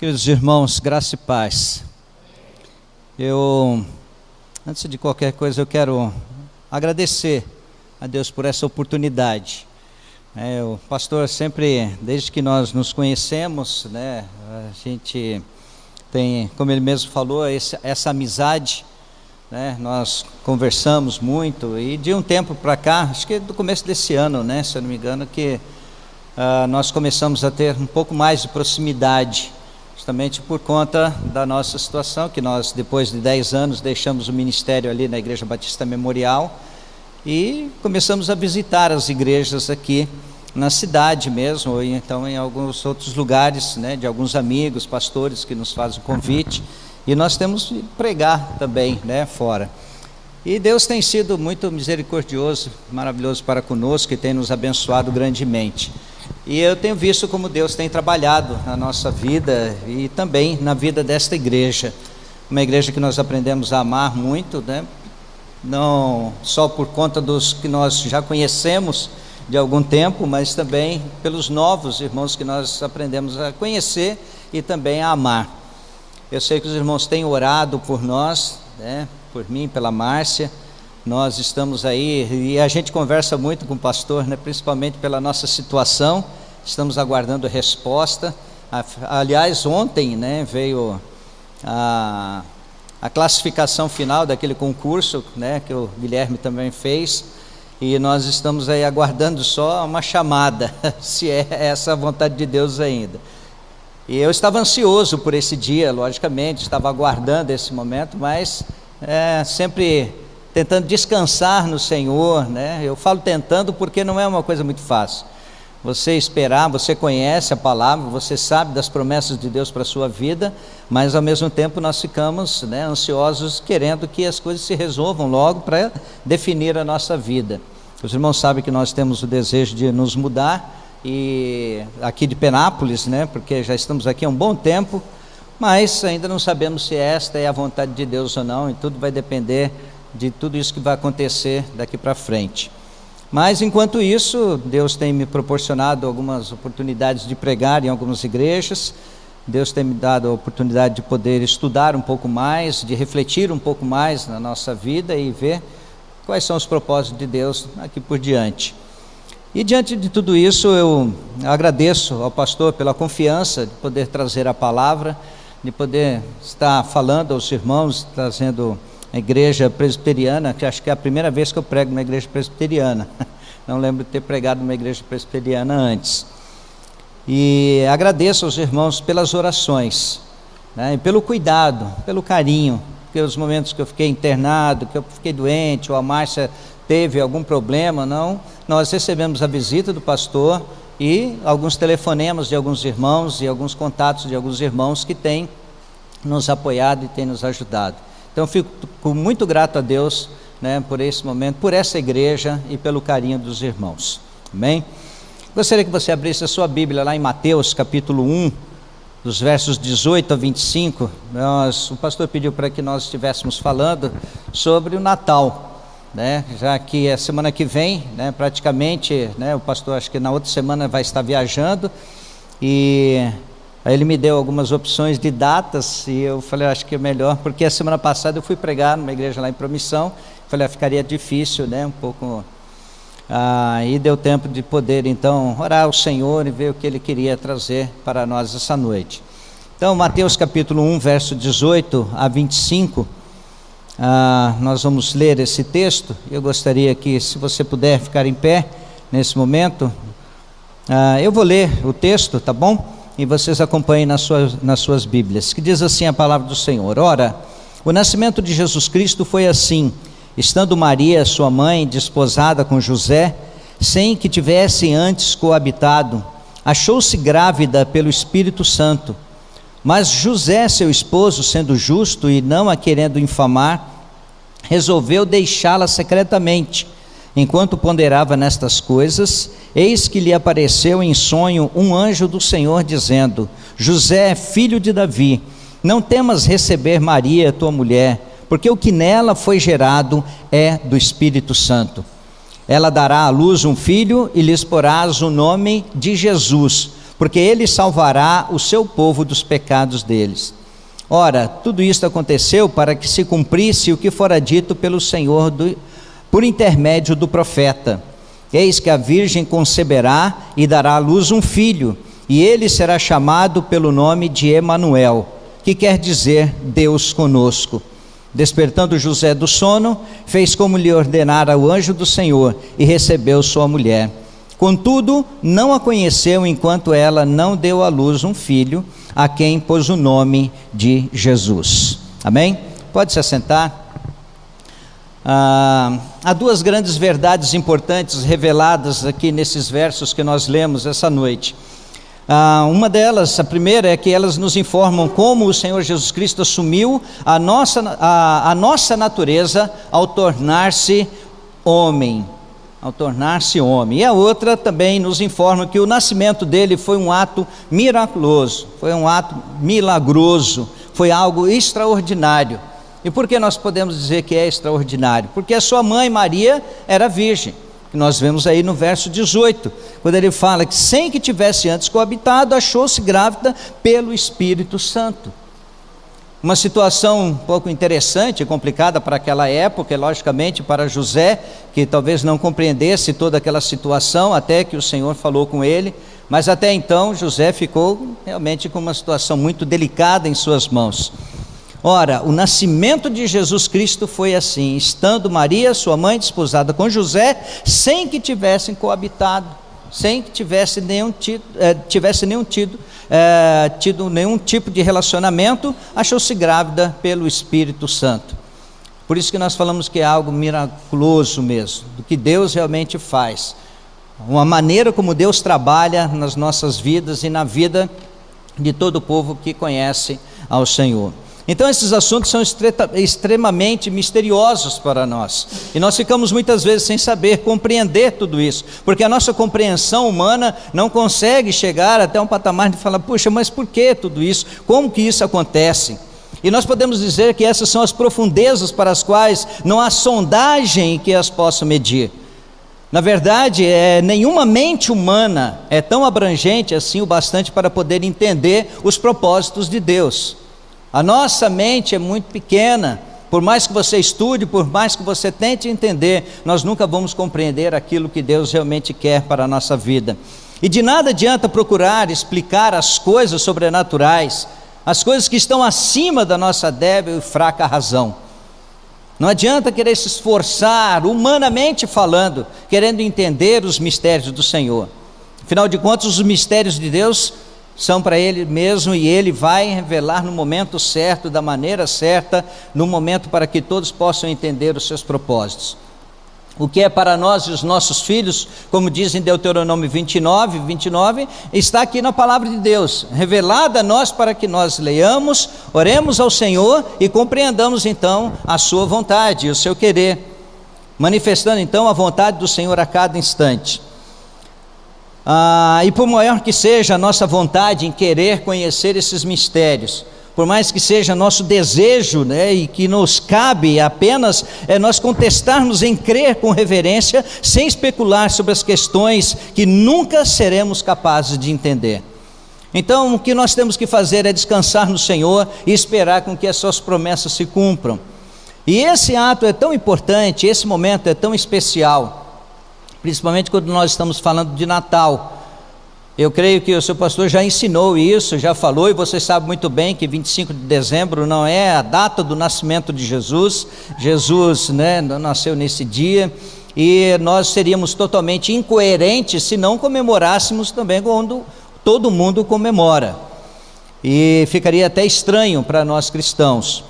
Queridos irmãos, graça e paz. Antes de qualquer coisa, eu quero agradecer a Deus por essa oportunidade. O pastor sempre, desde que nós nos conhecemos, a gente tem, como ele mesmo falou, essa amizade, nós conversamos muito e de um tempo para cá, acho que do começo desse ano, se eu não me engano, que nós começamos a ter um pouco mais de proximidade, justamente por conta da nossa situação, que nós depois de 10 anos deixamos o ministério ali na Igreja Batista Memorial e começamos a visitar as igrejas aqui na cidade mesmo, ou então em alguns outros lugares, de alguns amigos, pastores que nos fazem o convite, e nós temos que pregar também, fora. E Deus tem sido muito misericordioso, maravilhoso para conosco e tem nos abençoado grandemente. E eu tenho visto como Deus tem trabalhado na nossa vida e também na vida desta igreja. Uma igreja que nós aprendemos a amar muito, não só por conta dos que nós já conhecemos de algum tempo, mas também pelos novos irmãos que nós aprendemos a conhecer e também a amar. Eu sei que os irmãos têm orado por nós, por mim, pela Márcia. Nós estamos aí e a gente conversa muito com o pastor, principalmente pela nossa situação. Estamos aguardando resposta. Aliás, ontem veio a classificação final daquele concurso, que o Guilherme também fez, e nós estamos aí aguardando só uma chamada, se é essa a vontade de Deus ainda. E eu estava ansioso por esse dia, logicamente, estava aguardando esse momento, mas sempre tentando descansar no Senhor, Eu falo tentando porque não é uma coisa muito fácil. Você esperar, você conhece a palavra, você sabe das promessas de Deus para a sua vida, mas ao mesmo tempo nós ficamos ansiosos, querendo que as coisas se resolvam logo para definir a nossa vida. Os irmãos sabem que nós temos o desejo de nos mudar, e aqui de Penápolis, porque já estamos aqui há um bom tempo, mas ainda não sabemos se esta é a vontade de Deus ou não, e tudo vai depender de tudo isso que vai acontecer daqui para frente. Mas enquanto isso, Deus tem me proporcionado algumas oportunidades de pregar em algumas igrejas. Deus tem me dado a oportunidade de poder estudar um pouco mais, de refletir um pouco mais na nossa vida e ver quais são os propósitos de Deus aqui por diante. E diante de tudo isso, eu agradeço ao pastor pela confiança de poder trazer a palavra, de poder estar falando aos irmãos, trazendo a igreja presbiteriana, que acho que é a primeira vez que eu prego na igreja presbiteriana. Não lembro de ter pregado numa igreja presbiteriana antes. E agradeço aos irmãos pelas orações, e pelo cuidado, pelo carinho, porque os momentos que eu fiquei internado, que eu fiquei doente, ou a Márcia teve algum problema, nós recebemos a visita do pastor e alguns telefonemas de alguns irmãos e alguns contatos de alguns irmãos que têm nos apoiado e têm nos ajudado. Então eu fico muito grato a Deus, por esse momento, por essa igreja e pelo carinho dos irmãos. Amém? Gostaria que você abrisse a sua Bíblia lá em Mateus capítulo 1, dos versos 18 a 25. O pastor pediu para que nós estivéssemos falando sobre o Natal, já que a semana que vem, praticamente, o pastor acho que na outra semana vai estar viajando, e aí ele me deu algumas opções de datas, e eu falei, acho que é melhor, porque a semana passada eu fui pregar numa igreja lá em Promissão, falei, ficaria difícil, um pouco, e deu tempo de poder então orar ao Senhor e ver o que Ele queria trazer para nós essa noite. Então, Mateus capítulo 1, verso 18 a 25, nós vamos ler esse texto. Eu gostaria que, se você puder ficar em pé nesse momento, eu vou ler o texto, tá bom? E vocês acompanhem nas suas Bíblias, que diz assim a palavra do Senhor. Ora, o nascimento de Jesus Cristo foi assim: estando Maria, sua mãe, desposada com José, sem que tivessem antes coabitado, achou-se grávida pelo Espírito Santo. Mas José, seu esposo, sendo justo e não a querendo infamar, resolveu deixá-la secretamente. Enquanto ponderava nestas coisas, eis que lhe apareceu em sonho um anjo do Senhor, dizendo: José, filho de Davi, não temas receber Maria, tua mulher, porque o que nela foi gerado é do Espírito Santo. Ela dará à luz um filho e lhes porás o nome de Jesus, porque ele salvará o seu povo dos pecados deles. Ora, tudo isto aconteceu para que se cumprisse o que fora dito pelo Senhor por intermédio do profeta: eis que a virgem conceberá e dará à luz um filho, e ele será chamado pelo nome de Emanuel, que quer dizer Deus conosco. Despertando José do sono, fez como lhe ordenara o anjo do Senhor, e recebeu sua mulher. Contudo, não a conheceu enquanto ela não deu à luz um filho, a quem pôs o nome de Jesus. Amém? Pode se assentar. Há duas grandes verdades importantes reveladas aqui nesses versos que nós lemos essa noite. Uma delas, a primeira, é que elas nos informam como o Senhor Jesus Cristo assumiu a nossa natureza ao tornar-se homem. E a outra também nos informa que o nascimento dele foi um ato miraculoso, foi um ato milagroso, foi algo extraordinário. E por que nós podemos dizer que é extraordinário? Porque a sua mãe Maria era virgem, que nós vemos aí no verso 18, quando ele fala que sem que tivesse antes coabitado, achou-se grávida pelo Espírito Santo. Uma situação um pouco interessante e complicada para aquela época, e logicamente para José, que talvez não compreendesse toda aquela situação, até que o Senhor falou com ele, mas até então José ficou realmente com uma situação muito delicada em suas mãos. Ora, o nascimento de Jesus Cristo foi assim: estando Maria, sua mãe, desposada com José, sem que tivessem coabitado, sem que tivesse tido nenhum tipo de relacionamento, achou-se grávida pelo Espírito Santo. Por isso que nós falamos que é algo miraculoso mesmo, do que Deus realmente faz, uma maneira como Deus trabalha nas nossas vidas e na vida de todo o povo que conhece ao Senhor. Então esses assuntos são extremamente misteriosos para nós, e nós ficamos muitas vezes sem saber compreender tudo isso, porque a nossa compreensão humana não consegue chegar até um patamar de falar: puxa, mas por que tudo isso? Como que isso acontece? E nós podemos dizer que essas são as profundezas para as quais não há sondagem que as possa medir. Na verdade, nenhuma mente humana é tão abrangente assim o bastante para poder entender os propósitos de Deus. A nossa mente é muito pequena, por mais que você estude, por mais que você tente entender, nós nunca vamos compreender aquilo que Deus realmente quer para a nossa vida. E de nada adianta procurar explicar as coisas sobrenaturais, as coisas que estão acima da nossa débil e fraca razão. Não adianta querer se esforçar, humanamente falando, querendo entender os mistérios do Senhor. Afinal de contas, os mistérios de Deus são para Ele mesmo, e Ele vai revelar no momento certo, da maneira certa, no momento para que todos possam entender os seus propósitos. O que é para nós e os nossos filhos, como diz em Deuteronômio 29, está aqui na palavra de Deus, revelada a nós para que nós leiamos, oremos ao Senhor e compreendamos então a sua vontade e o seu querer, manifestando então a vontade do Senhor a cada instante. E por maior que seja a nossa vontade em querer conhecer esses mistérios, por mais que seja nosso desejo, e que nos cabe apenas nós contestarmos em crer com reverência, sem especular sobre as questões que nunca seremos capazes de entender. Então o que nós temos que fazer é descansar no Senhor e esperar com que as suas promessas se cumpram. E esse ato é tão importante, esse momento é tão especial, principalmente quando nós estamos falando de Natal. Eu creio que o seu pastor já ensinou isso, já falou, e você sabe muito bem que 25 de dezembro não é a data do nascimento de Jesus. Jesus nasceu nesse dia, e nós seríamos totalmente incoerentes se não comemorássemos também quando todo mundo comemora, e ficaria até estranho para nós cristãos.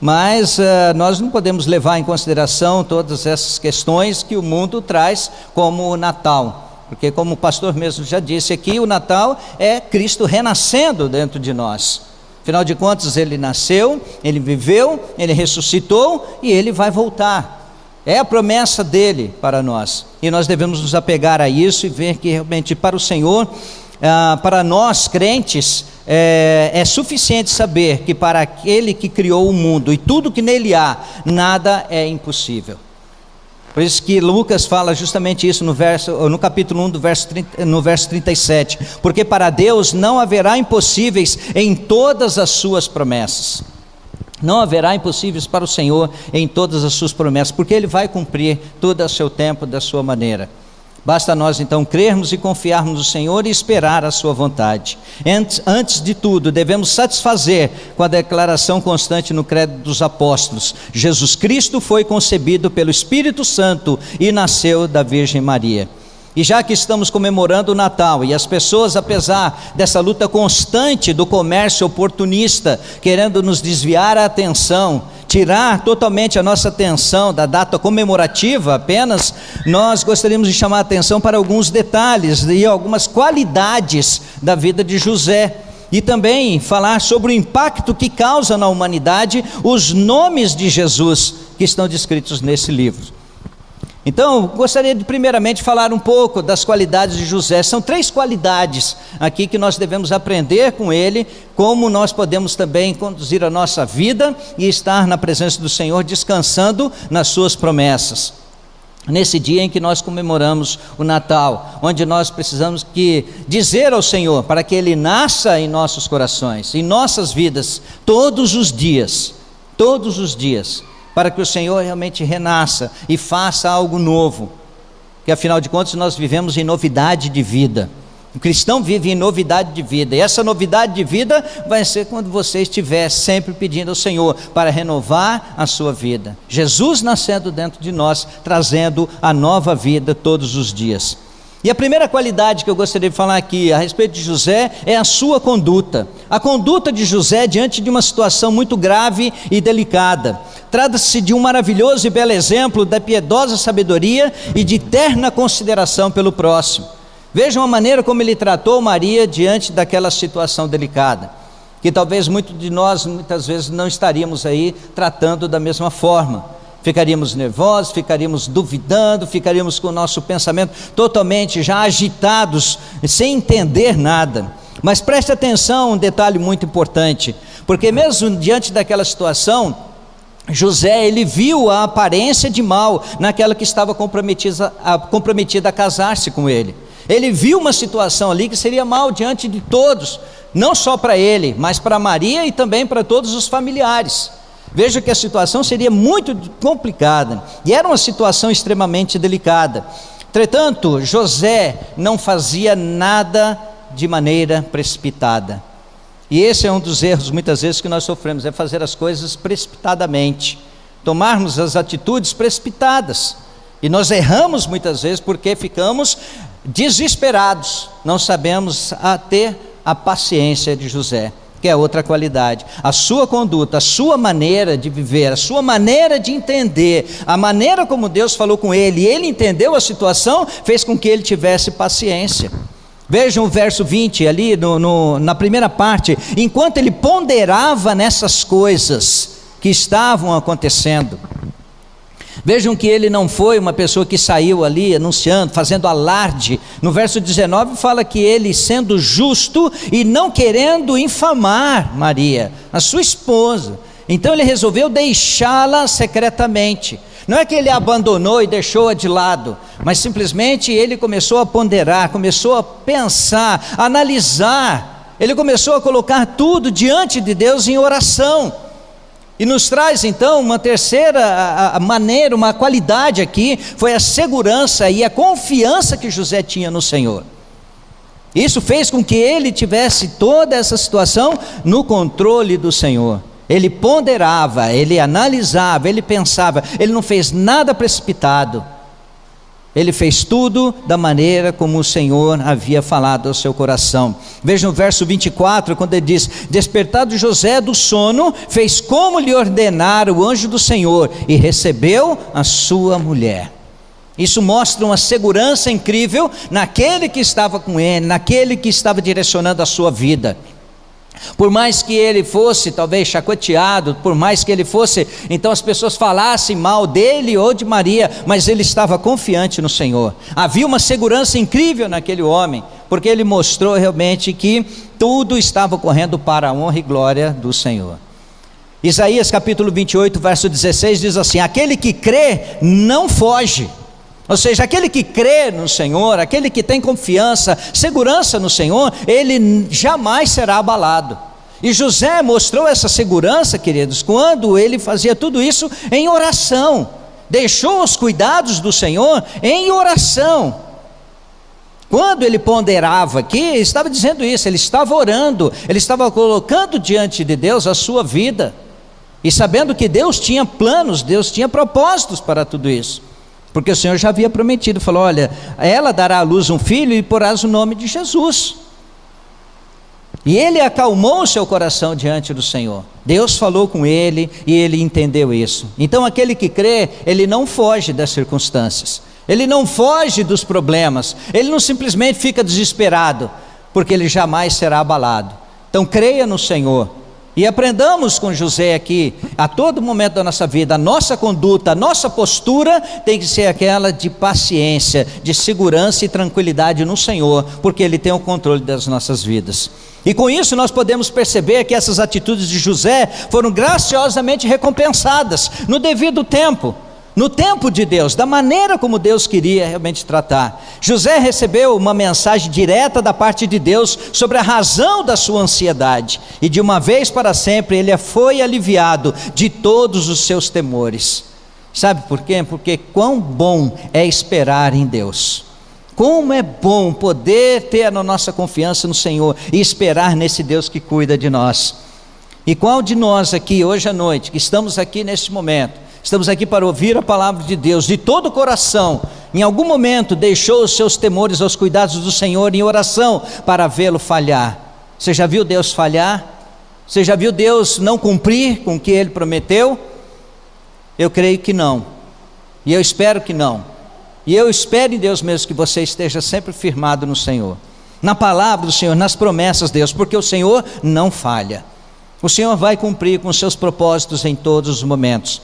Mas nós não podemos levar em consideração todas essas questões que o mundo traz como o Natal, porque como o pastor mesmo já disse aqui, o Natal é Cristo renascendo dentro de nós. Afinal de contas, Ele nasceu, Ele viveu, Ele ressuscitou e Ele vai voltar. É a promessa dele para nós, e nós devemos nos apegar a isso e ver que realmente para o Senhor, para nós crentes, é suficiente saber que para aquele que criou o mundo e tudo que nele há, nada é impossível. Por isso que Lucas fala justamente isso no capítulo 1, no verso 37. Porque para Deus não haverá impossíveis em todas as suas promessas. Não haverá impossíveis para o Senhor em todas as suas promessas, porque Ele vai cumprir tudo a seu tempo, da sua maneira. Basta nós então crermos e confiarmos no Senhor e esperar a sua vontade. Antes de tudo, devemos satisfazer com a declaração constante no credo dos apóstolos: Jesus Cristo foi concebido pelo Espírito Santo e nasceu da Virgem Maria. E já que estamos comemorando o Natal, e as pessoas, apesar dessa luta constante do comércio oportunista, querendo nos desviar a atenção, tirar totalmente a nossa atenção da data comemorativa apenas, nós gostaríamos de chamar a atenção para alguns detalhes e algumas qualidades da vida de José. E também falar sobre o impacto que causa na humanidade os nomes de Jesus que estão descritos nesse livro. Então, gostaria de primeiramente falar um pouco das qualidades de José. São 3 qualidades aqui que nós devemos aprender com ele, como nós podemos também conduzir a nossa vida e estar na presença do Senhor, descansando nas suas promessas. Nesse dia em que nós comemoramos o Natal, onde nós precisamos dizer ao Senhor, para que Ele nasça em nossos corações, em nossas vidas, todos os dias, para que o Senhor realmente renasça e faça algo novo, que afinal de contas nós vivemos em novidade de vida. O cristão vive em novidade de vida, e essa novidade de vida vai ser quando você estiver sempre pedindo ao Senhor para renovar a sua vida. Jesus nascendo dentro de nós, trazendo a nova vida todos os dias. E a primeira qualidade que eu gostaria de falar aqui a respeito de José é a sua conduta. A conduta de José diante de uma situação muito grave e delicada. Trata-se de um maravilhoso e belo exemplo da piedosa sabedoria e de terna consideração pelo próximo. Vejam a maneira como ele tratou Maria diante daquela situação delicada, que talvez muitos de nós muitas vezes não estaríamos aí tratando da mesma forma. Ficaríamos nervosos, ficaríamos duvidando, ficaríamos com o nosso pensamento totalmente já agitados, sem entender nada. Mas preste atenção a um detalhe muito importante, porque mesmo diante daquela situação, José, ele viu a aparência de mal naquela que estava comprometida a casar-se com ele. Ele viu uma situação ali que seria mal diante de todos, não só para ele, mas para Maria e também para todos os familiares. Veja que a situação seria muito complicada, e era uma situação extremamente delicada. Entretanto, José não fazia nada de maneira precipitada. E esse é um dos erros muitas vezes que nós sofremos, é fazer as coisas precipitadamente, tomarmos as atitudes precipitadas. E nós erramos muitas vezes porque ficamos desesperados, não sabemos ter a paciência de José, que é outra qualidade. A sua conduta, a sua maneira de viver, a sua maneira de entender, a maneira como Deus falou com ele, e ele entendeu a situação, fez com que ele tivesse paciência. Vejam o verso 20 ali na primeira parte: enquanto ele ponderava nessas coisas que estavam acontecendo. Vejam que ele não foi uma pessoa que saiu ali anunciando, fazendo alarde. No verso 19 fala que ele, sendo justo e não querendo infamar Maria, a sua esposa, então ele resolveu deixá-la secretamente. Não é que ele a abandonou e deixou-a de lado, mas simplesmente ele começou a ponderar, começou a pensar, a analisar. Ele começou a colocar tudo diante de Deus em oração. E nos traz então uma terceira maneira, uma qualidade aqui, foi a segurança e a confiança que José tinha no Senhor. Isso fez com que ele tivesse toda essa situação no controle do Senhor. Ele ponderava, ele analisava, ele pensava, ele não fez nada precipitado. Ele fez tudo da maneira como o Senhor havia falado ao seu coração. Vejam o verso 24, quando ele diz: despertado José do sono, fez como lhe ordenara o anjo do Senhor, e recebeu a sua mulher. Isso mostra uma segurança incrível naquele que estava com ele, naquele que estava direcionando a sua vida. Por mais que ele fosse talvez chacoteado, por mais que ele fosse, então as pessoas falassem mal dele ou de Maria, mas ele estava confiante no Senhor. Havia uma segurança incrível naquele homem, porque ele mostrou realmente que tudo estava correndo para a honra e glória do Senhor. Isaías capítulo 28, verso 16 diz assim: aquele que crê não foge. Ou seja, aquele que crê no Senhor, aquele que tem confiança, segurança no Senhor, ele jamais será abalado. E José mostrou essa segurança, queridos, quando ele fazia tudo isso em oração, deixou os cuidados do Senhor em oração. Quando ele ponderava aqui, ele estava dizendo isso, ele estava orando, ele estava colocando diante de Deus a sua vida, e sabendo que Deus tinha planos, Deus tinha propósitos para tudo isso. Porque o Senhor já havia prometido, falou: olha, ela dará à luz um filho e porás o nome de Jesus. E ele acalmou o seu coração diante do Senhor. Deus falou com ele e ele entendeu isso. Então aquele que crê, ele não foge das circunstâncias, ele não foge dos problemas, ele não simplesmente fica desesperado, porque ele jamais será abalado. Então creia no Senhor. E aprendamos com José aqui, a todo momento da nossa vida, a nossa conduta, a nossa postura tem que ser aquela de paciência, de segurança e tranquilidade no Senhor, porque Ele tem o controle das nossas vidas. E com isso nós podemos perceber que essas atitudes de José foram graciosamente recompensadas no devido tempo, no tempo de Deus, da maneira como Deus queria realmente tratar. José recebeu uma mensagem direta da parte de Deus sobre a razão da sua ansiedade, e de uma vez para sempre ele foi aliviado de todos os seus temores. Sabe por quê? Porque quão bom é esperar em Deus. Como é bom poder ter a nossa confiança no Senhor e esperar nesse Deus que cuida de nós. E qual de nós aqui hoje à noite, que estamos aqui neste momento, estamos aqui para ouvir a palavra de Deus de todo o coração, em algum momento deixou os seus temores aos cuidados do Senhor em oração para vê-lo falhar? Você já viu Deus falhar? Você já viu Deus não cumprir com o que Ele prometeu? Eu creio que não, e eu espero que não. E eu espero em Deus mesmo que você esteja sempre firmado no Senhor, na palavra do Senhor, nas promessas de Deus, porque o Senhor não falha. O Senhor vai cumprir com os seus propósitos em todos os momentos.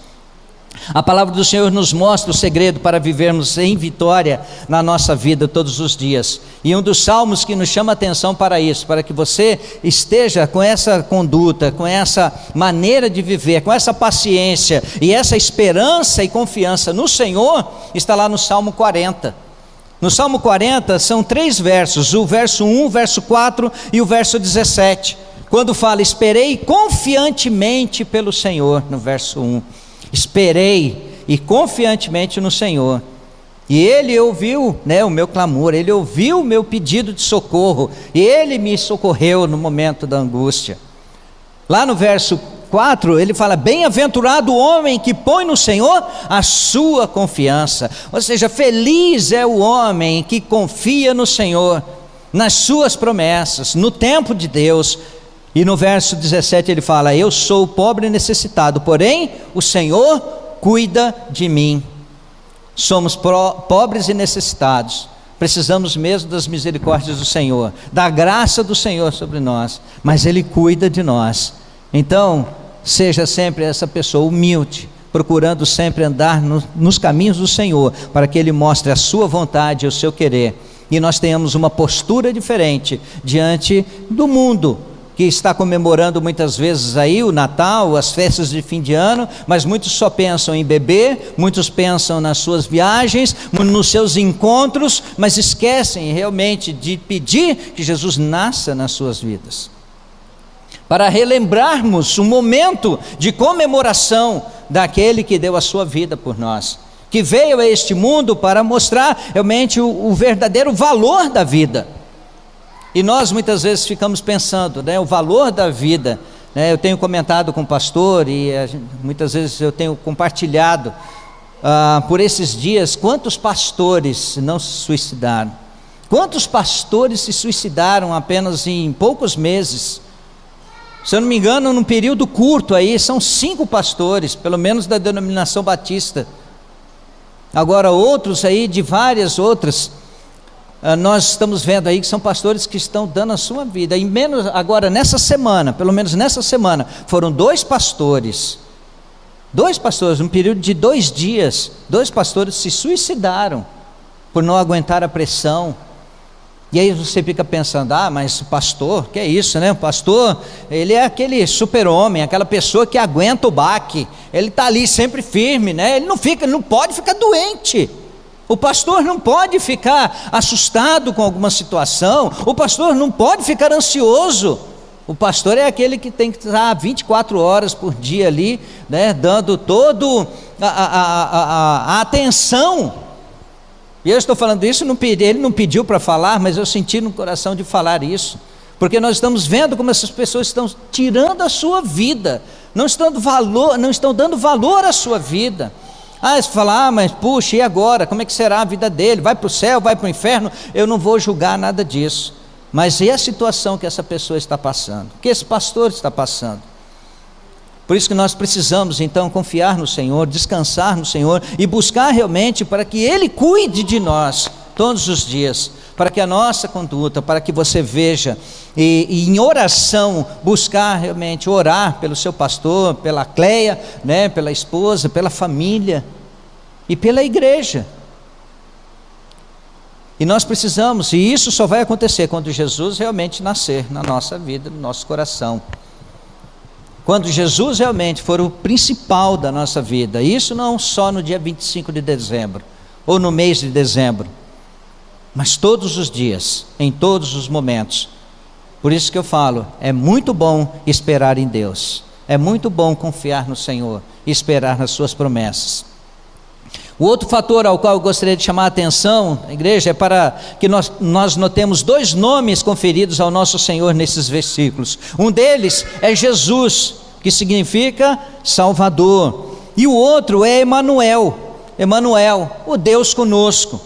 A palavra do Senhor nos mostra o segredo para vivermos em vitória na nossa vida todos os dias. E um dos salmos que nos chama a atenção para isso, para que você esteja com essa conduta, com essa maneira de viver, com essa paciência e essa esperança e confiança no Senhor, está lá no Salmo 40. No Salmo 40 são 3 versos, o verso 1, o verso 4 e o verso 17. Quando fala: esperei confiantemente pelo Senhor, no verso 1. Esperei e confiantemente no Senhor, e Ele ouviu, o meu clamor, Ele ouviu o meu pedido de socorro, e Ele me socorreu no momento da angústia. Lá no verso 4 ele fala: bem-aventurado o homem que põe no Senhor a sua confiança. Ou seja, feliz é o homem que confia no Senhor, nas suas promessas, no tempo de Deus. E no verso 17 ele fala: eu sou pobre e necessitado, porém o Senhor cuida de mim. Somos pobres e necessitados, precisamos mesmo das misericórdias do Senhor, da graça do Senhor sobre nós, mas Ele cuida de nós. Então seja sempre essa pessoa humilde, procurando sempre andar nos caminhos do Senhor, para que Ele mostre a sua vontade e o seu querer, e nós tenhamos uma postura diferente diante do mundo, que está comemorando muitas vezes aí o Natal, as festas de fim de ano, mas muitos só pensam em beber, muitos pensam nas suas viagens, nos seus encontros, mas esquecem realmente de pedir que Jesus nasça nas suas vidas. Para relembrarmos um momento de comemoração daquele que deu a sua vida por nós, que veio a este mundo para mostrar realmente o verdadeiro valor da vida. E nós muitas vezes ficamos pensando, o valor da vida, eu tenho comentado com o pastor e muitas vezes eu tenho compartilhado por esses dias, quantos pastores não se suicidaram, quantos pastores se suicidaram apenas em poucos meses. Se eu não me engano, num período curto aí, são 5 pastores, pelo menos da denominação batista. Agora outros aí de várias outras, nós estamos vendo aí que são pastores que estão dando a sua vida. E menos agora nessa semana, pelo menos nessa semana, foram 2 pastores, num período de 2 dias, 2 pastores se suicidaram por não aguentar a pressão. E aí você fica pensando, mas o pastor, que é isso, né? O pastor, ele é aquele super-homem, aquela pessoa que aguenta o baque, ele está ali sempre firme, né? Ele não pode ficar doente. O pastor não pode ficar assustado com alguma situação, o pastor não pode ficar ansioso. O pastor é aquele que tem que estar 24 horas por dia ali, né? Dando toda a atenção. E eu estou falando isso, ele não pediu para falar, mas eu senti no coração de falar isso, porque nós estamos vendo como essas pessoas estão tirando a sua vida, não estão dando valor à sua vida. Você fala, mas puxa, e agora? Como é que será a vida dele? Vai para o céu, vai para o inferno? Eu não vou julgar nada disso, mas e a situação que essa pessoa está passando, que esse pastor está passando? Por isso que nós precisamos então confiar no Senhor, descansar no Senhor e buscar realmente para que Ele cuide de nós todos os dias, para que a nossa conduta, para que você veja e em oração buscar realmente orar pelo seu pastor, pela Cleia, né, pela esposa, pela família e pela igreja. E nós precisamos, e isso só vai acontecer quando Jesus realmente nascer na nossa vida, no nosso coração. Quando Jesus realmente for o principal da nossa vida, isso não só no dia 25 de dezembro, ou no mês de dezembro, mas todos os dias, em todos os momentos. Por isso que eu falo, é muito bom esperar em Deus, é muito bom confiar no Senhor e esperar nas suas promessas. O outro fator ao qual eu gostaria de chamar a atenção, igreja, é para que nós notemos dois nomes conferidos ao nosso Senhor nesses versículos. Um deles é Jesus, que significa Salvador, e o outro é Emanuel, o Deus conosco.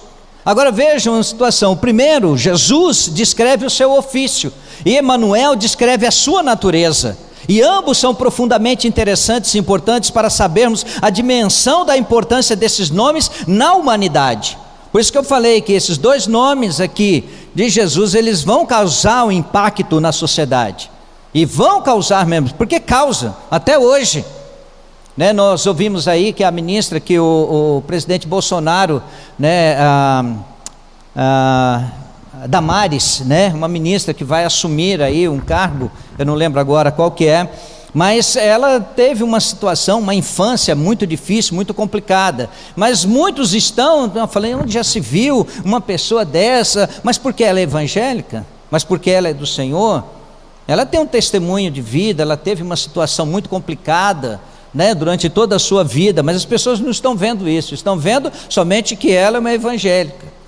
Agora vejam a situação, o primeiro, Jesus, descreve o seu ofício, e Emanuel descreve a sua natureza. E ambos são profundamente interessantes e importantes para sabermos a dimensão da importância desses nomes na humanidade. Por isso que eu falei que esses dois nomes aqui de Jesus, eles vão causar um impacto na sociedade. E vão causar mesmo, porque causa, até hoje. Né, nós ouvimos aí que a ministra, que o presidente Bolsonaro, né, Damares, né, uma ministra que vai assumir aí um cargo, eu não lembro agora qual que é, mas ela teve uma situação, uma infância muito difícil, muito complicada, mas muitos eu falei, onde já se viu uma pessoa dessa, mas porque ela é evangélica, mas porque ela é do Senhor, ela tem um testemunho de vida, ela teve uma situação muito complicada, né, durante toda a sua vida, mas as pessoas não estão vendo isso, estão vendo somente que ela é uma evangélica.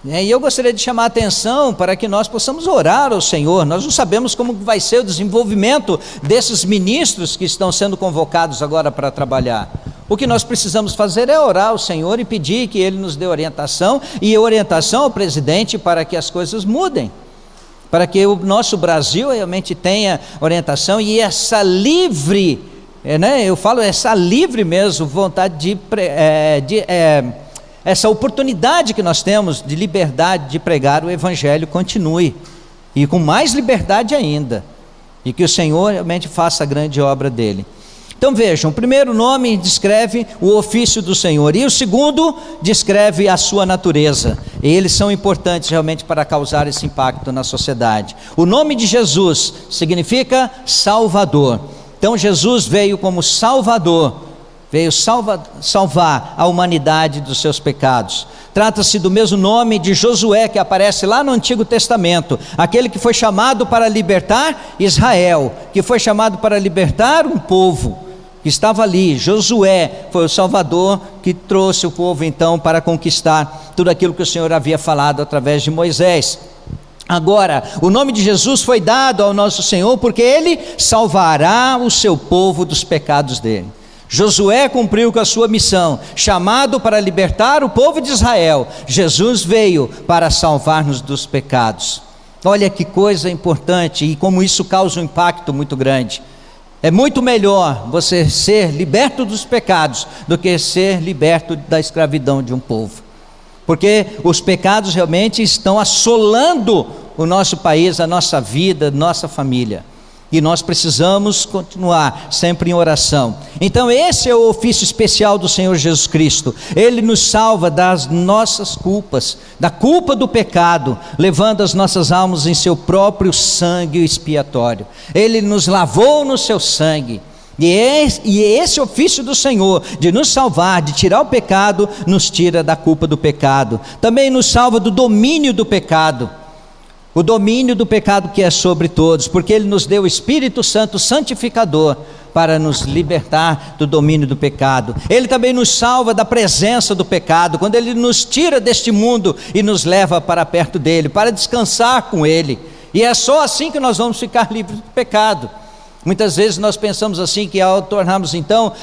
E eu gostaria de chamar a atenção para que nós possamos orar ao Senhor. Nós não sabemos como vai ser o desenvolvimento desses ministros que estão sendo convocados agora para trabalhar. O que nós precisamos fazer é orar ao Senhor e pedir que Ele nos dê orientação, e orientação ao presidente para que as coisas mudem, para que o nosso Brasil realmente tenha orientação e essa livre, eu falo essa livre mesmo, vontade essa oportunidade que nós temos de liberdade de pregar o Evangelho continue, e com mais liberdade ainda, e que o Senhor realmente faça a grande obra dele. Então vejam, o primeiro nome descreve o ofício do Senhor, e o segundo descreve a sua natureza, e eles são importantes realmente para causar esse impacto na sociedade. O nome de Jesus significa Salvador, então Jesus veio como Salvador, veio salvar a humanidade dos seus pecados. Trata-se do mesmo nome de Josué que aparece lá no Antigo Testamento, aquele que foi chamado para libertar Israel, que foi chamado para libertar um povo que estava ali. Josué foi o Salvador que trouxe o povo então para conquistar tudo aquilo que o Senhor havia falado através de Moisés. Agora, o nome de Jesus foi dado ao nosso Senhor porque Ele salvará o seu povo dos pecados dele. Josué cumpriu com a sua missão, chamado para libertar o povo de Israel. Jesus veio para salvar-nos dos pecados. Olha que coisa importante e como isso causa um impacto muito grande. É muito melhor você ser liberto dos pecados do que ser liberto da escravidão de um povo, porque os pecados realmente estão assolando o nosso país, a nossa vida, nossa família. E nós precisamos continuar sempre em oração. Então esse é o ofício especial do Senhor Jesus Cristo. Ele nos salva das nossas culpas, da culpa do pecado, levando as nossas almas em seu próprio sangue expiatório. Ele nos lavou no seu sangue. E esse ofício do Senhor, de nos salvar, de tirar o pecado, nos tira da culpa do pecado. Também nos salva do domínio do pecado. O domínio do pecado que é sobre todos, porque Ele nos deu o Espírito Santo santificador para nos libertar do domínio do pecado. Ele também nos salva da presença do pecado, quando Ele nos tira deste mundo e nos leva para perto dEle, para descansar com Ele. E é só assim que nós vamos ficar livres do pecado. Muitas vezes nós pensamos assim, que ao tornarmos então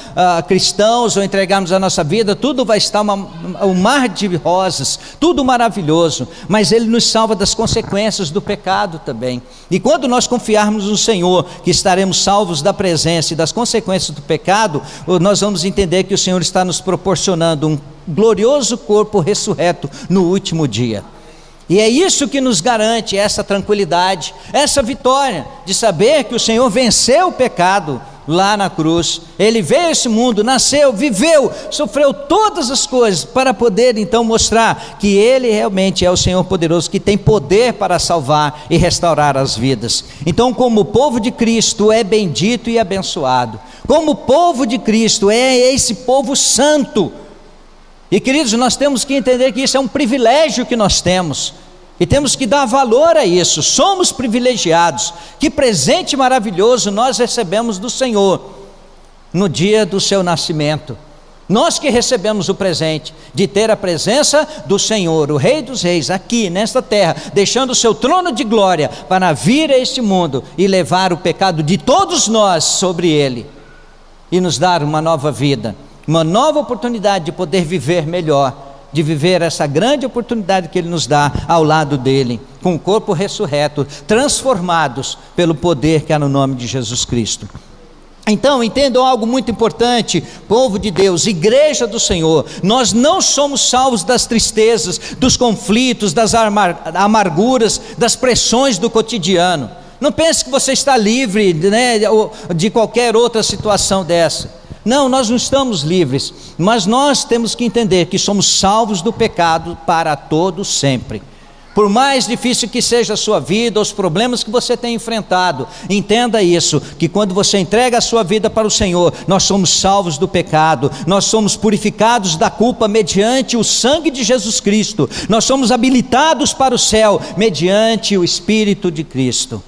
cristãos, ou entregarmos a nossa vida, tudo vai estar um mar de rosas, tudo maravilhoso, mas Ele nos salva das consequências do pecado também. E quando nós confiarmos no Senhor, que estaremos salvos da presença e das consequências do pecado, nós vamos entender que o Senhor está nos proporcionando um glorioso corpo ressurreto no último dia. E é isso que nos garante essa tranquilidade, essa vitória, de saber que o Senhor venceu o pecado lá na cruz. Ele veio a esse mundo, nasceu, viveu, sofreu todas as coisas para poder então mostrar que Ele realmente é o Senhor poderoso, que tem poder para salvar e restaurar as vidas. Então, como povo de Cristo, é bendito e abençoado. Como povo de Cristo, é esse povo santo. E queridos, nós temos que entender que isso é um privilégio que nós temos, e temos que dar valor a isso. Somos privilegiados. Que presente maravilhoso nós recebemos do Senhor no dia do seu nascimento. Nós que recebemos o presente de ter a presença do Senhor, o Rei dos Reis, aqui nesta terra, deixando o seu trono de glória para vir a este mundo e levar o pecado de todos nós sobre Ele e nos dar uma nova vida, uma nova oportunidade de poder viver melhor, de viver essa grande oportunidade que Ele nos dá ao lado dEle, com o corpo ressurreto, transformados pelo poder que há no nome de Jesus Cristo. Então entendam algo muito importante, povo de Deus, igreja do Senhor, nós não somos salvos das tristezas, dos conflitos, das amarguras, das pressões do cotidiano. Não pense que você está livre, né, de qualquer outra situação dessa. Não, nós não estamos livres, mas nós temos que entender que somos salvos do pecado para todo sempre. Por mais difícil que seja a sua vida, os problemas que você tem enfrentado, entenda isso, que quando você entrega a sua vida para o Senhor, nós somos salvos do pecado, nós somos purificados da culpa mediante o sangue de Jesus Cristo, nós somos habilitados para o céu mediante o Espírito de Cristo.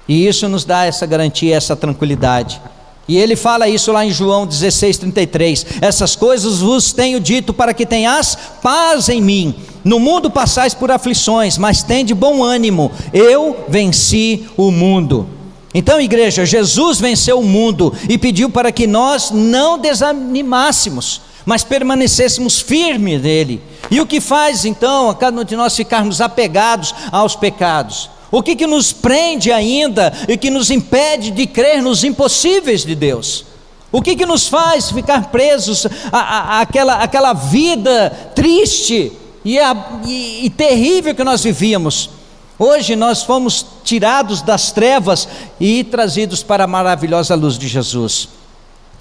E isso nos dá essa garantia, essa tranquilidade. E Ele fala isso lá em João 16:33, essas coisas vos tenho dito para que tenhas paz em mim. No mundo passais por aflições, mas tende bom ânimo, eu venci o mundo. Então, igreja, Jesus venceu o mundo e pediu para que nós não desanimássemos, mas permanecêssemos firmes nele. E o que faz então a cada um de nós ficarmos apegados aos pecados? O que nos prende ainda e que nos impede de crer nos impossíveis de Deus? O que nos faz ficar presos àquela vida triste e terrível que nós vivíamos? Hoje nós fomos tirados das trevas e trazidos para a maravilhosa luz de Jesus.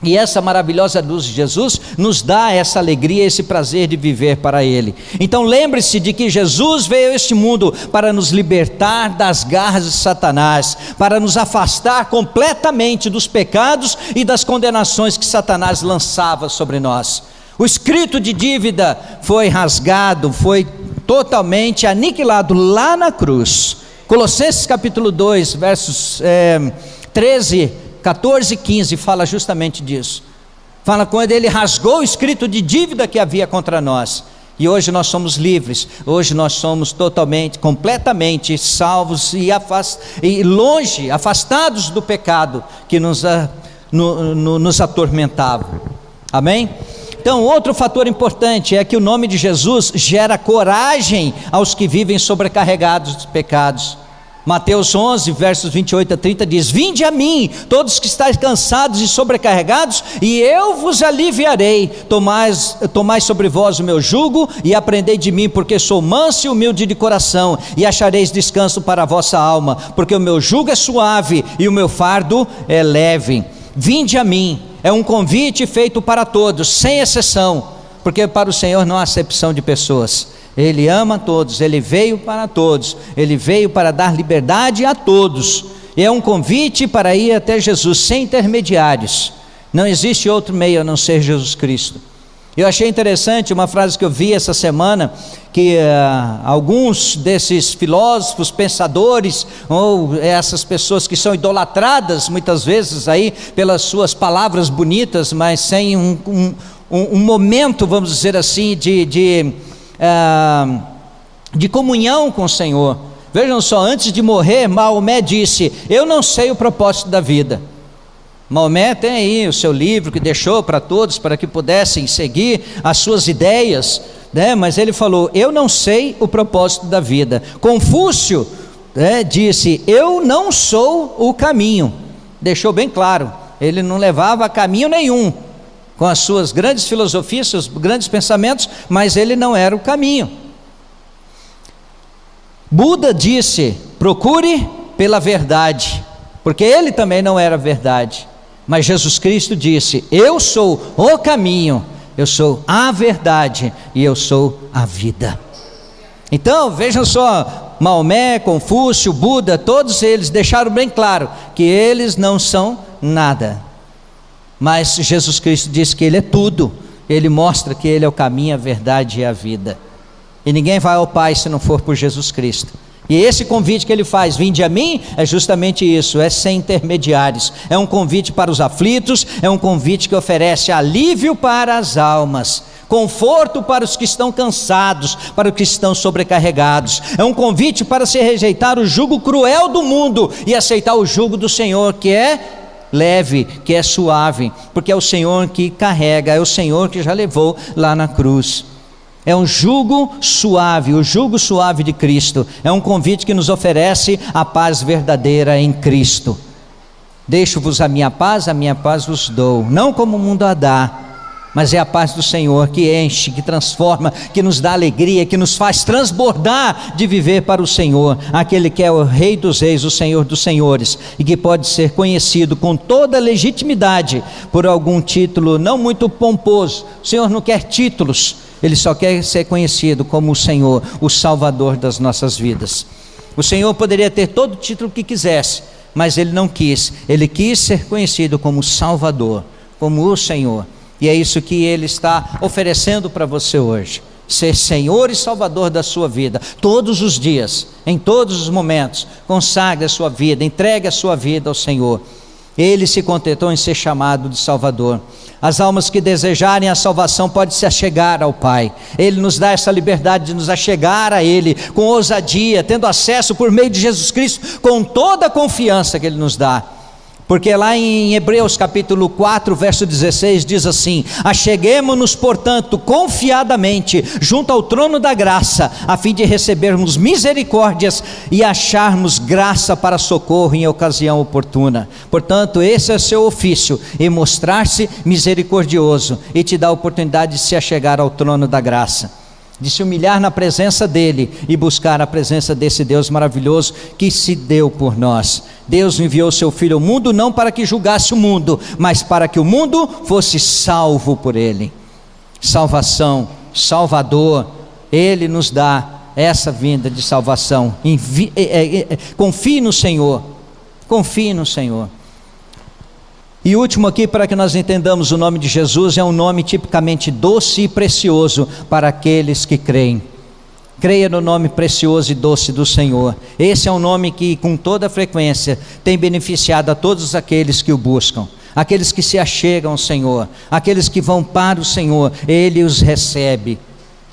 E essa maravilhosa luz de Jesus nos dá essa alegria, esse prazer de viver para Ele. Então lembre-se de que Jesus veio a este mundo para nos libertar das garras de Satanás, para nos afastar completamente dos pecados e das condenações que Satanás lançava sobre nós. O escrito de dívida foi rasgado, foi totalmente aniquilado lá na cruz. Colossenses capítulo 2, versos 14 e 15 fala justamente disso. Fala quando Ele rasgou o escrito de dívida que havia contra nós. E hoje nós somos livres. Hoje nós somos totalmente, completamente salvos e longe, afastados do pecado que nos atormentava. Amém? Então, outro fator importante é que o nome de Jesus gera coragem aos que vivem sobrecarregados de pecados. Mateus 11, versos 28 a 30 diz: vinde a mim, todos que estáis cansados e sobrecarregados, e eu vos aliviarei. Tomai sobre vós o meu jugo e aprendei de mim, porque sou manso e humilde de coração, e achareis descanso para a vossa alma, porque o meu jugo é suave e o meu fardo é leve. Vinde a mim é um convite feito para todos, sem exceção, porque para o Senhor não há acepção de pessoas. Ele ama todos, Ele veio para todos, Ele veio para dar liberdade a todos. E é um convite para ir até Jesus, sem intermediários. Não existe outro meio a não ser Jesus Cristo. Eu achei interessante uma frase que eu vi essa semana, que alguns desses filósofos, pensadores, ou essas pessoas que são idolatradas muitas vezes aí pelas suas palavras bonitas, mas sem um momento, vamos dizer assim, de comunhão com o Senhor. Vejam só, antes de morrer, Maomé disse: eu não sei o propósito da vida. Maomé tem aí o seu livro que deixou para todos, para que pudessem seguir as suas ideias, né? Mas ele falou: eu não sei o propósito da vida. Confúcio, disse: eu não sou o caminho. Deixou bem claro, ele não levava a caminho nenhum, com as suas grandes filosofias, seus grandes pensamentos, mas ele não era o caminho. Buda disse: procure pela verdade, porque ele também não era a verdade. Mas Jesus Cristo disse: eu sou o caminho, eu sou a verdade e eu sou a vida. Então vejam só, Maomé, Confúcio, Buda, todos eles deixaram bem claro que eles não são nada. Mas Jesus Cristo disse que Ele é tudo. Ele mostra que Ele é o caminho, a verdade e a vida. E ninguém vai ao Pai se não for por Jesus Cristo. E esse convite que Ele faz: vinde a mim, é justamente isso, é sem intermediários. É um convite para os aflitos, é um convite que oferece alívio para as almas, conforto para os que estão cansados, para os que estão sobrecarregados. É um convite para se rejeitar o jugo cruel do mundo e aceitar o jugo do Senhor, que é leve, que é suave, porque é o Senhor que carrega, é o Senhor que já levou lá na cruz. É um jugo suave, o jugo suave de Cristo. É um convite que nos oferece a paz verdadeira em Cristo. Deixo-vos a minha paz vos dou, não como o mundo a dá, mas é a paz do Senhor que enche, que transforma, que nos dá alegria, que nos faz transbordar de viver para o Senhor, aquele que é o Rei dos Reis, o Senhor dos Senhores, e que pode ser conhecido com toda legitimidade por algum título não muito pomposo. O Senhor não quer títulos, Ele só quer ser conhecido como o Senhor, o Salvador das nossas vidas. O Senhor poderia ter todo o título que quisesse, mas Ele não quis. Ele quis ser conhecido como Salvador, como o Senhor. E é isso que Ele está oferecendo para você hoje: ser Senhor e Salvador da sua vida, todos os dias, em todos os momentos. Consagre a sua vida, entregue a sua vida ao Senhor. Ele se contentou em ser chamado de Salvador. As almas que desejarem a salvação podem se achegar ao Pai. Ele nos dá essa liberdade de nos achegar a Ele com ousadia, tendo acesso por meio de Jesus Cristo, com toda a confiança que Ele nos dá. Porque lá em Hebreus capítulo 4, verso 16 diz assim: acheguemo-nos portanto confiadamente junto ao trono da graça, a fim de recebermos misericórdias e acharmos graça para socorro em ocasião oportuna. Portanto, esse é seu ofício, e mostrar-se misericordioso, e te dar a oportunidade de se achegar ao trono da graça, de se humilhar na presença dEle e buscar a presença desse Deus maravilhoso que se deu por nós. Deus enviou seu Filho ao mundo não para que julgasse o mundo, mas para que o mundo fosse salvo por Ele. Salvação, Salvador, Ele nos dá essa vinda de salvação. Confie no Senhor, confie no Senhor. E último aqui, para que nós entendamos, o nome de Jesus é um nome tipicamente doce e precioso para aqueles que creem. Creia no nome precioso e doce do Senhor. Esse é um nome que com toda frequência tem beneficiado a todos aqueles que o buscam, aqueles que se achegam ao Senhor, aqueles que vão para o Senhor. Ele os recebe,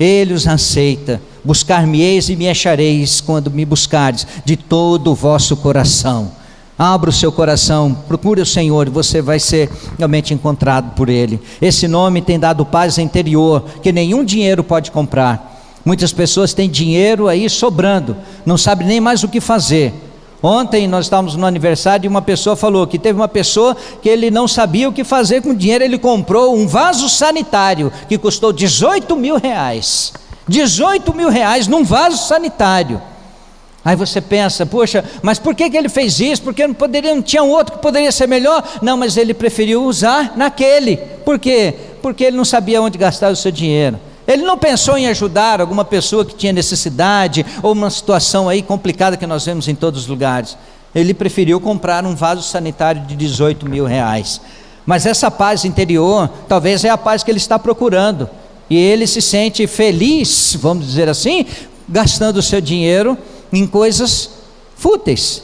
Ele os aceita. Buscar-me-eis e me achareis quando me buscares de todo o vosso coração. Abra o seu coração, procure o Senhor e você vai ser realmente encontrado por Ele. Esse nome tem dado paz interior que nenhum dinheiro pode comprar. Muitas pessoas têm dinheiro aí sobrando, não sabem nem mais o que fazer, Ontem nós estávamos no aniversário e uma pessoa falou que teve uma pessoa que ele não sabia o que fazer com o dinheiro, ele comprou um vaso sanitário que custou 18 mil reais. 18 mil reais num vaso sanitário. Aí você pensa, poxa, mas por que ele fez isso? Porque não tinha um outro que poderia ser melhor? Não, mas ele preferiu usar naquele. Por quê? Porque ele não sabia onde gastar o seu dinheiro. Ele não pensou em ajudar alguma pessoa que tinha necessidade, ou uma situação aí complicada que nós vemos em todos os lugares. Ele preferiu comprar um vaso sanitário de 18 mil reais. Mas essa paz interior, talvez é a paz que ele está procurando. E ele se sente feliz, vamos dizer assim, gastando o seu dinheiro em coisas fúteis.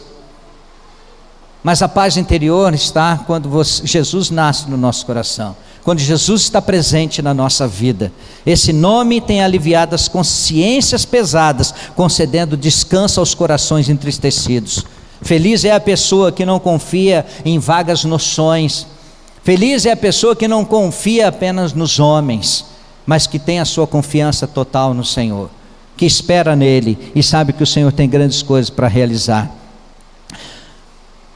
Mas a paz interior está quando Jesus nasce no nosso coração, quando Jesus está presente na nossa vida. Esse nome tem aliviado as consciências pesadas, concedendo descanso aos corações entristecidos. Feliz é a pessoa que não confia em vagas noções. Feliz é a pessoa que não confia apenas nos homens, mas que tem a sua confiança total no Senhor, que espera nele e sabe que o Senhor tem grandes coisas para realizar.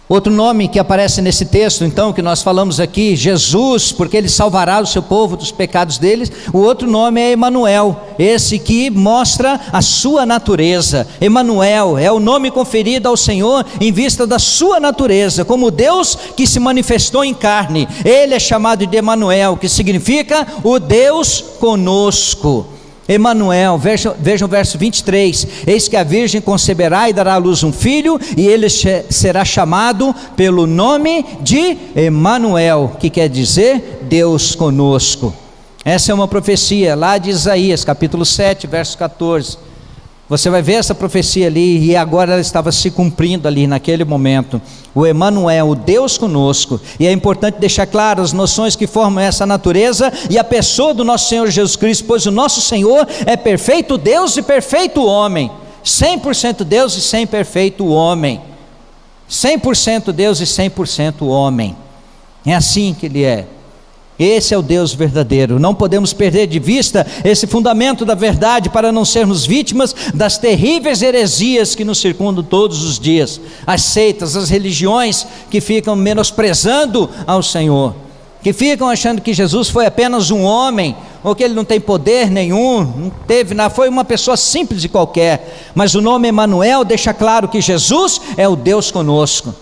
Outro nome que aparece nesse texto, então, que nós falamos aqui, Jesus, porque ele salvará o seu povo dos pecados deles. O outro nome é Emanuel, esse que mostra a sua natureza. Emanuel é o nome conferido ao Senhor em vista da sua natureza, como Deus que se manifestou em carne. Ele é chamado de Emanuel, que significa o Deus conosco. Emanuel, vejam o verso 23, eis que a virgem conceberá e dará à luz um filho, e ele será chamado pelo nome de Emanuel, que quer dizer Deus conosco. Essa é uma profecia lá de Isaías, capítulo 7, verso 14. Você vai ver essa profecia ali, e agora ela estava se cumprindo ali naquele momento. O Emanuel, o Deus conosco. E é importante deixar claro as noções que formam essa natureza e a pessoa do nosso Senhor Jesus Cristo, pois o nosso Senhor é perfeito Deus e perfeito homem. 100% Deus e 100% perfeito homem. 100% Deus e 100% homem. É assim que ele é. Esse é o Deus verdadeiro. Não podemos perder de vista esse fundamento da verdade para não sermos vítimas das terríveis heresias que nos circundam todos os dias. As seitas, as religiões que ficam menosprezando ao Senhor, que ficam achando que Jesus foi apenas um homem, ou que ele não tem poder nenhum, não teve nada, foi uma pessoa simples e qualquer. Mas o nome Emanuel deixa claro que Jesus é o Deus conosco.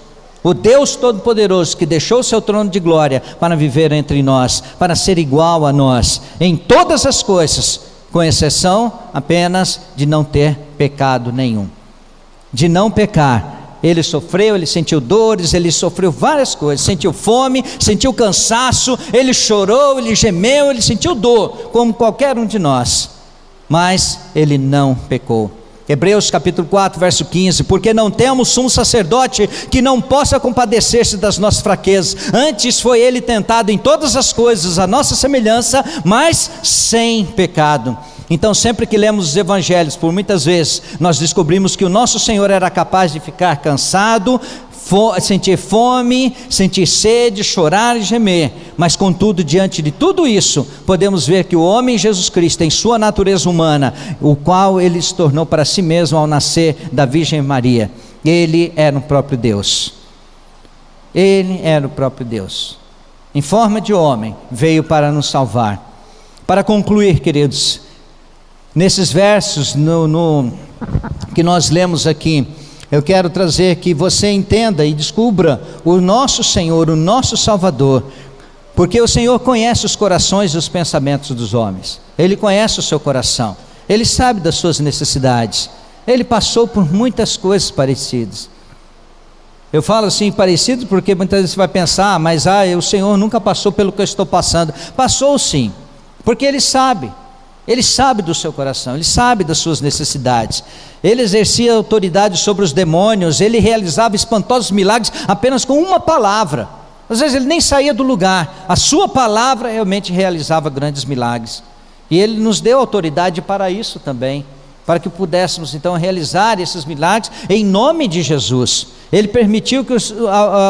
O Deus Todo-Poderoso que deixou o seu trono de glória para viver entre nós, para ser igual a nós, em todas as coisas, com exceção apenas de não ter pecado nenhum. De não pecar. Ele sofreu, ele sentiu dores, ele sofreu várias coisas, sentiu fome, sentiu cansaço, ele chorou, ele gemeu, ele sentiu dor, como qualquer um de nós, mas ele não pecou. Hebreus capítulo 4, verso 15, porque não temos sumo sacerdote que não possa compadecer-se das nossas fraquezas, antes foi ele tentado em todas as coisas, a nossa semelhança, mas sem pecado. Então sempre que lemos os evangelhos, por muitas vezes, nós descobrimos que o nosso Senhor era capaz de ficar cansado, sentir fome, sentir sede, chorar e gemer, mas contudo, diante de tudo isso, podemos ver que o homem Jesus Cristo, em sua natureza humana, o qual ele se tornou para si mesmo ao nascer da Virgem Maria, ele era o próprio Deus. Ele era o próprio Deus, em forma de homem, veio para nos salvar. Para concluir, queridos, nesses versos que nós lemos aqui, eu quero trazer que você entenda e descubra o nosso Senhor, o nosso Salvador, porque o Senhor conhece os corações e os pensamentos dos homens. Ele conhece o seu coração, Ele sabe das suas necessidades, Ele passou por muitas coisas parecidas. Eu falo assim parecido porque muitas vezes você vai pensar, mas o Senhor nunca passou pelo que eu estou passando. Passou sim, porque Ele sabe do seu coração, Ele sabe das suas necessidades. Ele exercia autoridade sobre os demônios, Ele realizava espantosos milagres apenas com uma palavra. Às vezes Ele nem saía do lugar, a sua palavra realmente realizava grandes milagres. E Ele nos deu autoridade para isso também, para que pudéssemos então realizar esses milagres em nome de Jesus. Ele permitiu que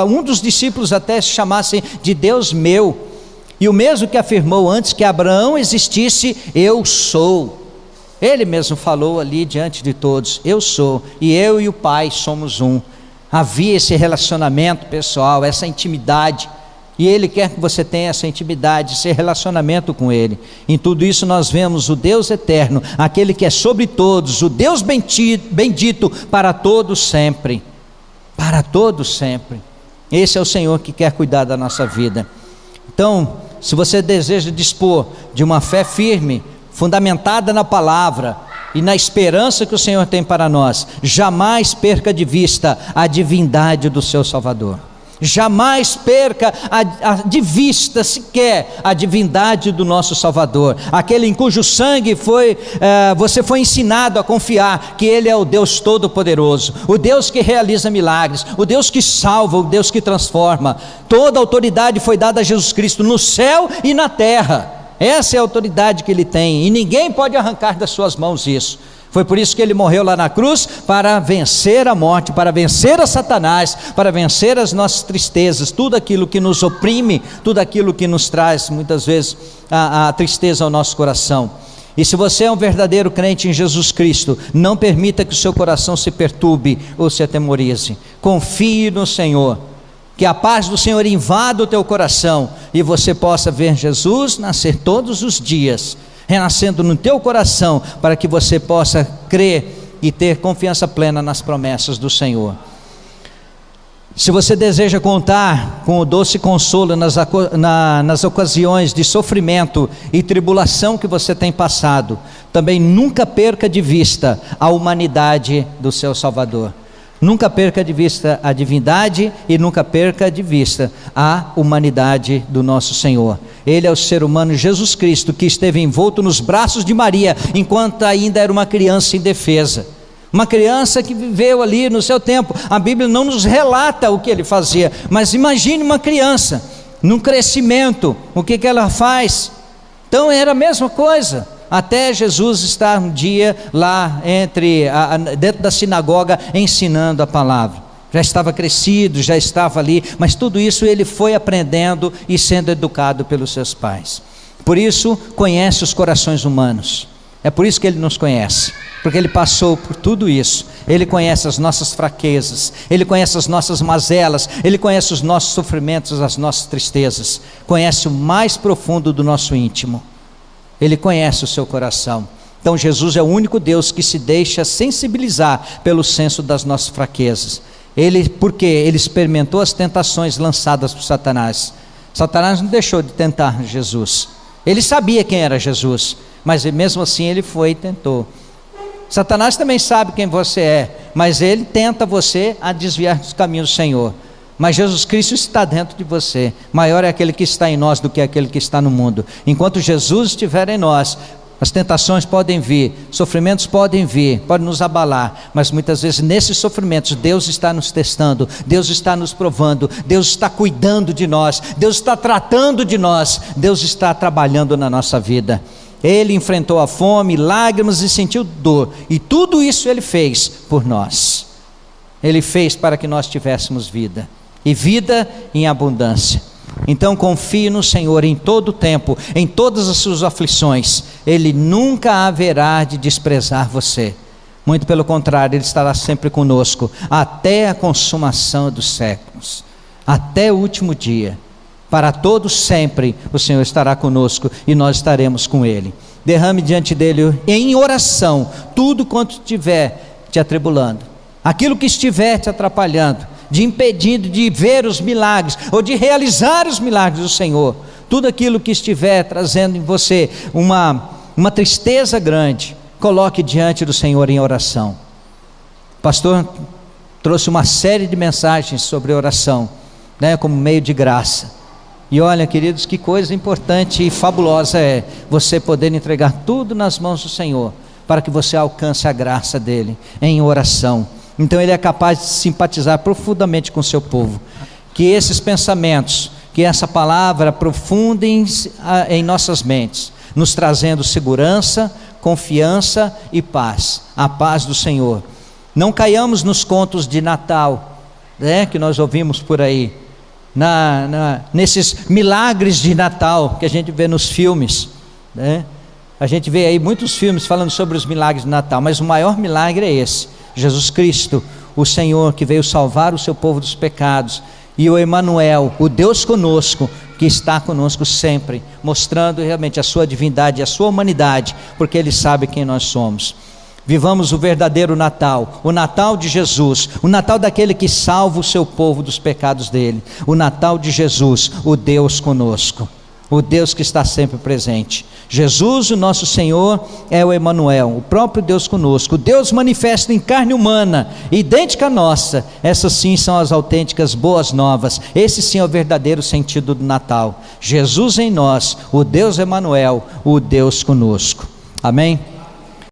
um dos discípulos até se chamasse de Deus meu, e o mesmo que afirmou antes que Abraão existisse, eu sou. Ele mesmo falou ali diante de todos, eu sou, e eu e o Pai somos um. havia esse relacionamento pessoal, essa intimidade, e Ele quer que você tenha essa intimidade, esse relacionamento com Ele. Em tudo isso nós vemos o Deus eterno, aquele que é sobre todos, o Deus bendito para todos sempre, para todos sempre. Esse é o Senhor que quer cuidar da nossa vida. Então, se você deseja dispor de uma fé firme, fundamentada na palavra e na esperança que o Senhor tem para nós, jamais perca de vista a divindade do seu Salvador. Jamais perca de vista sequer a divindade do nosso Salvador, aquele em cujo sangue você foi ensinado a confiar que Ele é o Deus Todo-Poderoso, o Deus que realiza milagres, o Deus que salva, o Deus que transforma. Toda autoridade foi dada a Jesus Cristo no céu e na terra. Essa é a autoridade que Ele tem, e ninguém pode arrancar das suas mãos isso. Foi por isso que Ele morreu lá na cruz, para vencer a morte, para vencer a Satanás, para vencer as nossas tristezas, tudo aquilo que nos oprime, tudo aquilo que nos traz muitas vezes a tristeza ao nosso coração. E se você é um verdadeiro crente em Jesus Cristo, não permita que o seu coração se perturbe ou se atemorize. Confie no Senhor, que a paz do Senhor invada o teu coração e você possa ver Jesus nascer todos os dias, renascendo no teu coração, para que você possa crer e ter confiança plena nas promessas do Senhor. Se você deseja contar com o doce consolo nas ocasiões de sofrimento e tribulação que você tem passado, também nunca perca de vista a humanidade do seu Salvador. Nunca perca de vista a divindade e nunca perca de vista a humanidade do nosso Senhor. Ele é o ser humano Jesus Cristo, que esteve envolto nos braços de Maria, enquanto ainda era uma criança indefesa. Uma criança que viveu ali no seu tempo. A Bíblia não nos relata o que ele fazia, mas imagine uma criança, num crescimento, o que ela faz. Então era a mesma coisa. Até Jesus estar um dia lá dentro da sinagoga ensinando a palavra. Já estava crescido, já estava ali, mas tudo isso ele foi aprendendo e sendo educado pelos seus pais. Por isso conhece os corações humanos. É por isso que ele nos conhece, porque ele passou por tudo isso. Ele conhece as nossas fraquezas, ele conhece as nossas mazelas, ele conhece os nossos sofrimentos, as nossas tristezas. Conhece o mais profundo do nosso íntimo. Ele conhece o seu coração. Então Jesus é o único Deus que se deixa sensibilizar pelo senso das nossas fraquezas. Porque ele experimentou as tentações lançadas por Satanás. Satanás não deixou de tentar Jesus. Ele sabia quem era Jesus, mas mesmo assim ele foi e tentou. Satanás também sabe quem você é, mas ele tenta você a desviar dos caminhos do Senhor. Mas Jesus Cristo está dentro de você. Maior é aquele que está em nós do que aquele que está no mundo. Enquanto Jesus estiver em nós, as tentações podem vir, sofrimentos podem vir, podem nos abalar, mas muitas vezes nesses sofrimentos Deus está nos testando, Deus está nos provando, Deus está cuidando de nós, Deus está tratando de nós, Deus está trabalhando na nossa vida. Ele enfrentou a fome, lágrimas e sentiu dor, e tudo isso ele fez por nós. Ele fez para que nós tivéssemos vida, e vida em abundância. Então confie no Senhor em todo o tempo, em todas as suas aflições. Ele nunca haverá de desprezar você. Muito pelo contrário, Ele estará sempre conosco, até a consumação dos séculos, até o último dia. Para todos sempre o Senhor estará conosco e nós estaremos com Ele. Derrame diante dEle em oração tudo quanto estiver te atribulando, aquilo que estiver te atrapalhando, de impedindo de ver os milagres, ou de realizar os milagres do Senhor. Tudo aquilo que estiver trazendo em você uma tristeza grande, coloque diante do Senhor em oração. O pastor trouxe uma série de mensagens sobre oração, como meio de graça. E olha, queridos, que coisa importante e fabulosa é você poder entregar tudo nas mãos do Senhor, para que você alcance a graça dEle em oração. Então Ele é capaz de simpatizar profundamente com o seu povo. Que esses pensamentos, que essa palavra aprofundem em nossas mentes, nos trazendo segurança, confiança e paz, a paz do Senhor. Não caiamos nos contos de Natal, que nós ouvimos por aí, nesses milagres de Natal que a gente vê nos filmes, A gente vê aí muitos filmes falando sobre os milagres de Natal, mas o maior milagre é esse: Jesus Cristo, o Senhor que veio salvar o seu povo dos pecados, e o Emanuel, o Deus conosco, que está conosco sempre, mostrando realmente a sua divindade e a sua humanidade, porque Ele sabe quem nós somos. Vivamos o verdadeiro Natal, o Natal de Jesus, o Natal daquele que salva o seu povo dos pecados dele, o Natal de Jesus, o Deus conosco, o Deus que está sempre presente. Jesus, o nosso Senhor, é o Emanuel, o próprio Deus conosco, o Deus manifesto em carne humana, idêntica à nossa. Essas sim são as autênticas boas novas, esse sim é o verdadeiro sentido do Natal. Jesus em nós, o Deus Emanuel, o Deus conosco. Amém?